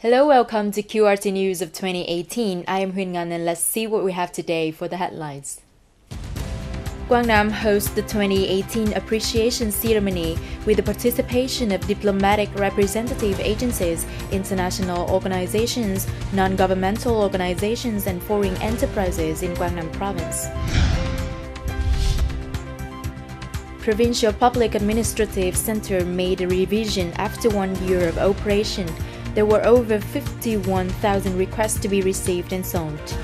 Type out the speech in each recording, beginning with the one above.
Hello, welcome to QRT News of 2018. I am Huynh Ngan and let's see what we have today for the headlines. Quang hosts the 2018 Appreciation Ceremony with the participation of diplomatic representative agencies, international organizations, non-governmental organizations, and foreign enterprises in Quang Province. Provincial Public Administrative Center made a revision after 1 year of operation. There were over 51,000 requests to be received and solved.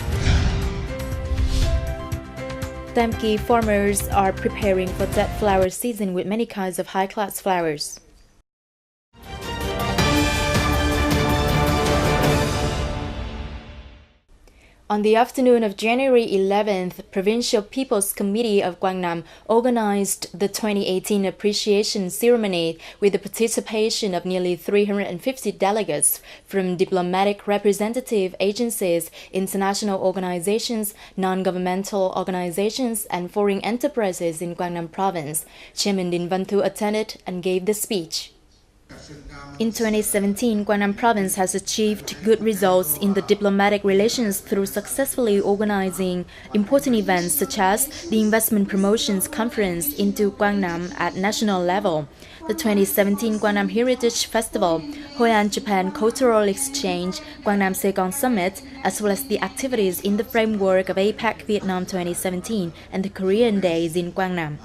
Tam Kỳ farmers are preparing for dead flower season with many kinds of high-class flowers. On the afternoon of January 11th, Provincial People's Committee of Quang organized the 2018 Appreciation Ceremony with the participation of nearly 350 delegates from diplomatic representative agencies, international organizations, non-governmental organizations, and foreign enterprises in Quang Province. Chairman Đinh Văn Thu attended and gave the speech. In 2017, Quang Province has achieved good results in the diplomatic relations through successfully organizing important events such as the Investment Promotions Conference into Quang at national level, the 2017 Quang Heritage Festival, Hoi An Japan Cultural Exchange, Quang Saigon Summit, as well as the activities in the framework of APEC Vietnam 2017 and the Korean Days in Quang.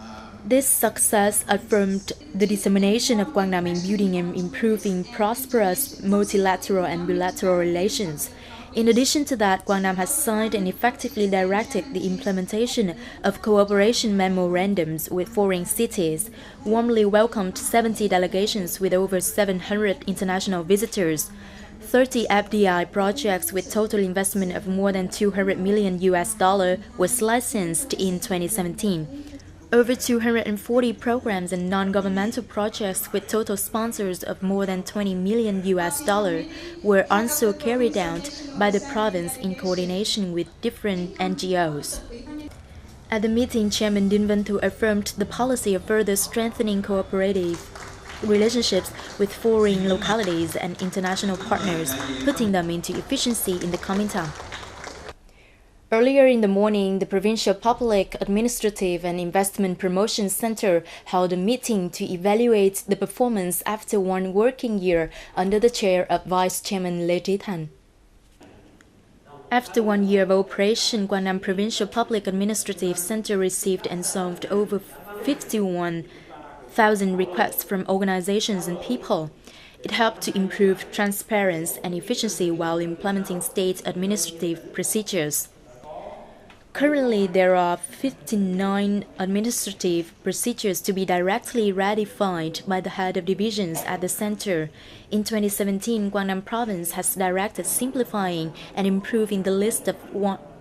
This success affirmed the determination of Quang in building and improving prosperous multilateral and bilateral relations. In addition to that, Quang has signed and effectively directed the implementation of cooperation memorandums with foreign cities, warmly welcomed 70 delegations with over 700 international visitors. 30 FDI projects with total investment of more than $200 million was licensed in 2017. Over 240 programs and non-governmental projects with total sponsors of more than $20 million were also carried out by the province in coordination with different NGOs. At the meeting, Chairman Đinh Văn Thu affirmed the policy of further strengthening cooperative relationships with foreign localities and international partners, putting them into efficiency in the coming time. Earlier in the morning, the Provincial Public Administrative and Investment Promotion Center held a meeting to evaluate the performance after 1 working year under the chair of Vice Chairman Lê Trí Thành. After 1 year of operation, Quang Provincial Public Administrative Center received and solved over 51,000 requests from organizations and people. It helped to improve transparency and efficiency while implementing state administrative procedures. Currently, there are 59 administrative procedures to be directly ratified by the head of divisions at the center. In 2017, Quang Province has directed simplifying and improving the list of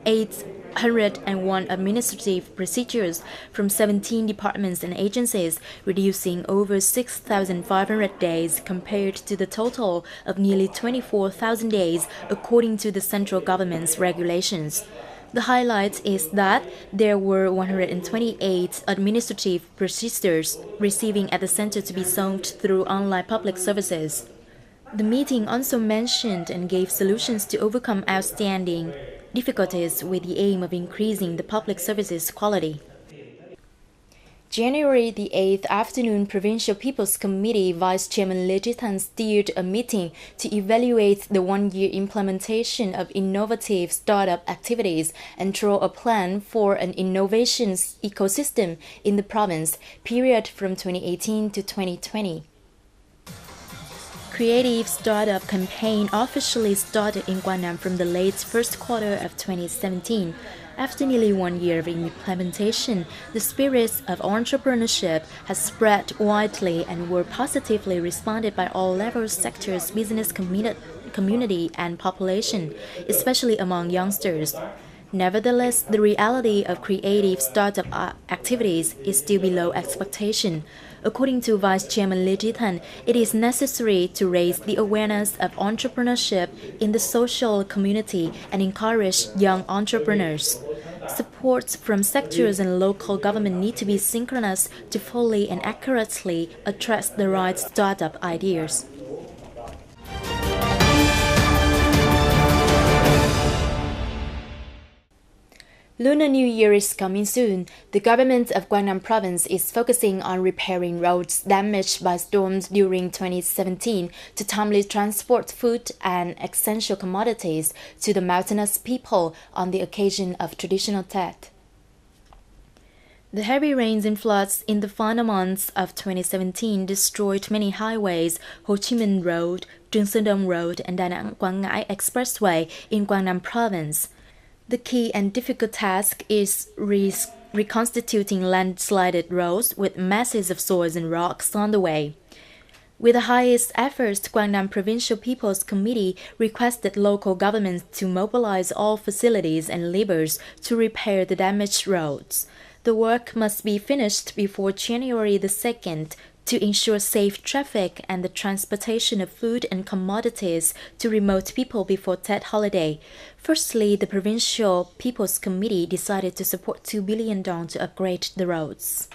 801 administrative procedures from 17 departments and agencies, reducing over 6,500 days compared to the total of nearly 24,000 days according to the central government's regulations. The highlight is that there were 128 administrative procedures receiving at the center to be solved through online public services. The meeting also mentioned and gave solutions to overcome outstanding difficulties with the aim of increasing the public services quality. January the 8th afternoon, Provincial People's Committee Vice Chairman Lê Trí Thành steered a meeting to evaluate the 1-year implementation of innovative startup activities and draw a plan for an innovation ecosystem in the province, period from 2018 to 2020. Creative Startup campaign officially started in Quang from the late first quarter of 2017. After nearly 1 year of implementation, the spirit of entrepreneurship has spread widely and were positively responded by all levels, sectors, business community, and population, especially among youngsters. Nevertheless, the reality of creative startup activities is still below expectation. According to Vice Chairman Lê Trí Thành, it is necessary to raise the awareness of entrepreneurship in the social community and encourage young entrepreneurs. Supports from sectors and local government need to be synchronous to fully and accurately address the right startup ideas. Lunar New Year is coming soon. The government of Quang Province is focusing on repairing roads damaged by storms during 2017 to timely transport food and essential commodities to the mountainous people on the occasion of traditional Tet. The heavy rains and floods in the final months of 2017 destroyed many highways, Ho Chi Minh Road, Trường Sơn Đông Road, and Da Nang Quang Ngai Expressway in Quang Nam Province. The key and difficult task is reconstituting landslided roads with masses of soils and rocks on the way. With the highest efforts, Quang Nam Provincial People's Committee requested local governments to mobilize all facilities and laborers to repair the damaged roads. The work must be finished before January the 2nd to ensure safe traffic and the transportation of food and commodities to remote people before Tet holiday. Firstly, the Provincial People's Committee decided to support 2 billion dong to upgrade the roads.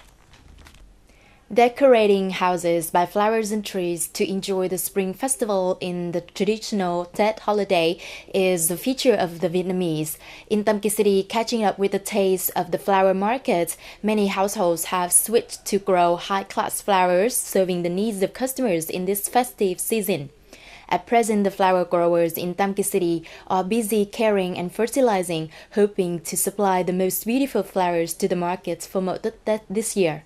Decorating houses by flowers and trees to enjoy the Spring Festival in the traditional Tet holiday is the feature of the Vietnamese. In Tam Kỳ City, catching up with the taste of the flower market, many households have switched to grow high-class flowers, serving the needs of customers in this festive season. At present, the flower growers in Tam Kỳ City are busy caring and fertilizing, hoping to supply the most beautiful flowers to the market for Mậu Tet this year.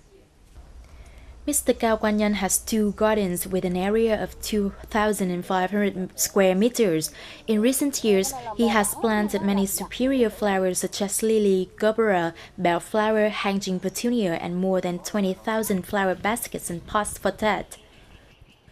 Mr. Cao Quan Nhân has 2 gardens with an area of 2,500 square meters. In recent years, he has planted many superior flowers such as lily, gerbera, bellflower, hanging petunia, and more than 20,000 flower baskets and pots for Tet.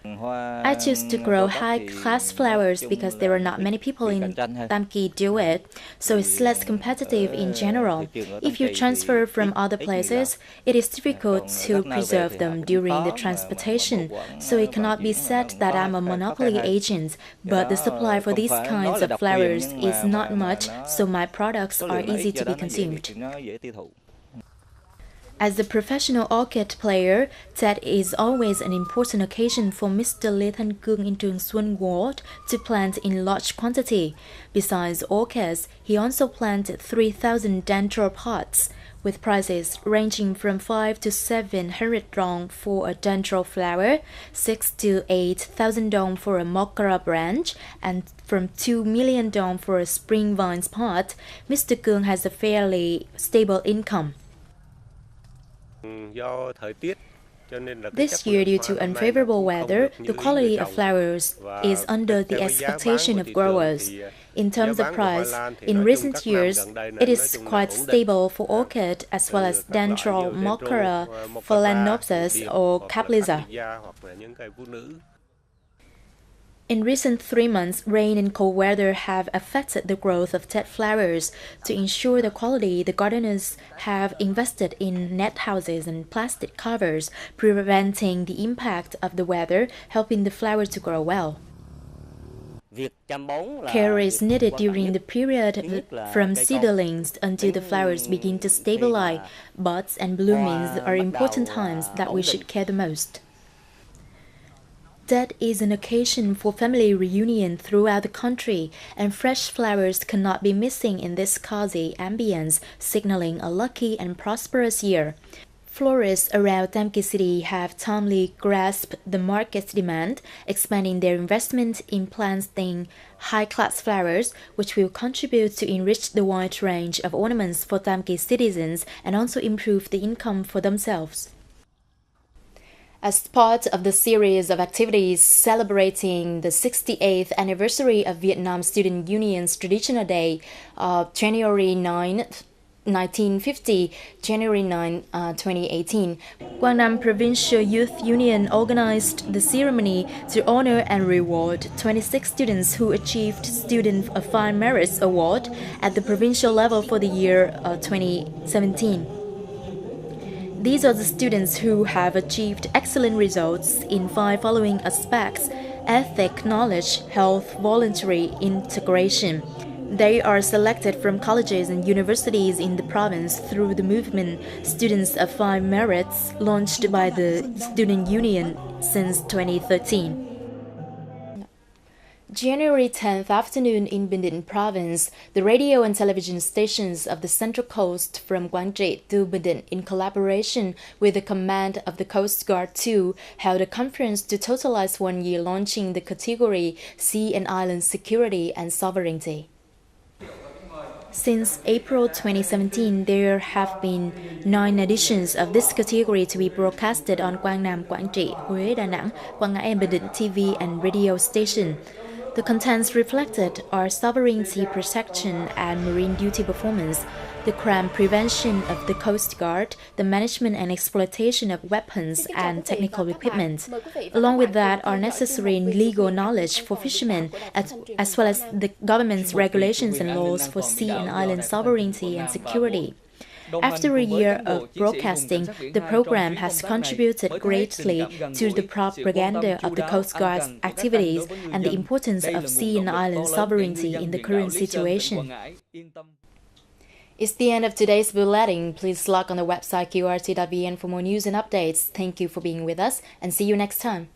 I choose to grow high-class flowers because there are not many people in Tam Kỳ do it, so it's less competitive in general. If you transfer from other places, it is difficult to preserve them during the transportation, so it cannot be said that I'm a monopoly agent, but the supply for these kinds of flowers is not much, so my products are easy to be consumed. As a professional orchid player, Tet is always an important occasion for Mr. Lê Thanh Cương in Trường Xuân Ward to plant in large quantity. Besides orchids, he also planted 3,000 dendro pots, with prices ranging from 5 to 700 dong for a dendro flower, 6 to 8,000 dong for a mockara branch, and from 2 million dong for a spring vines pot. Mr. Cương has a fairly stable income. This year, due to unfavorable weather, the quality of flowers is under the expectation of growers. In terms of price, in recent years, it is quite stable for orchid as well as dendro, mockara, phalaenopsis, or capliza. In recent 3 months, rain and cold weather have affected the growth of Tet flowers. To ensure the quality, the gardeners have invested in net houses and plastic covers, preventing the impact of the weather, helping the flowers to grow well. Care is needed during the period from seedlings until the flowers begin to stabilize. Buds and bloomings are important times that we should care the most. Tet is an occasion for family reunion throughout the country, and fresh flowers cannot be missing in this cozy ambience, signaling a lucky and prosperous year. Florists around Tam Kỳ City have timely grasped the market's demand, expanding their investment in planting high-class flowers, which will contribute to enrich the wide range of ornaments for Tam Kỳ citizens and also improve the income for themselves. As part of the series of activities celebrating the 68th anniversary of Vietnam Student Union's Traditional Day, January 9, 1950, January 9, 2018, Quang Nam Provincial Youth Union organized the ceremony to honor and reward 26 students who achieved Student of Fine Merits Award at the provincial level for the year 2017. These are the students who have achieved excellent results in 5 following aspects: ethic, knowledge, health, voluntary integration. They are selected from colleges and universities in the province through the movement Students of Fine Merits, launched by the Student Union since 2013. January 10th afternoon in Binh Province, the radio and television stations of the Central Coast from Quang to Binh, in collaboration with the Command of the Coast Guard 2, held a conference to totalize 1 year launching the category Sea and Island Security and Sovereignty. Since April 2017, there have been 9 editions of this category to be broadcasted on Quang Nam, Quảng Trị, Huế, Đà Nẵng, Quang Ngãi and Binh TV and radio station. The contents reflected are sovereignty protection and marine duty performance, the crime prevention of the Coast Guard, the management and exploitation of weapons and technical equipment. Along with that are necessary legal knowledge for fishermen, as well as the government's regulations and laws for sea and island sovereignty and security. After a year of broadcasting, the program has contributed greatly to the propaganda of the Coast Guard's activities and the importance of sea and island sovereignty in the current situation. It's the end of today's bulletin. Please log on the website qrt.vn for more news and updates. Thank you for being with us and see you next time.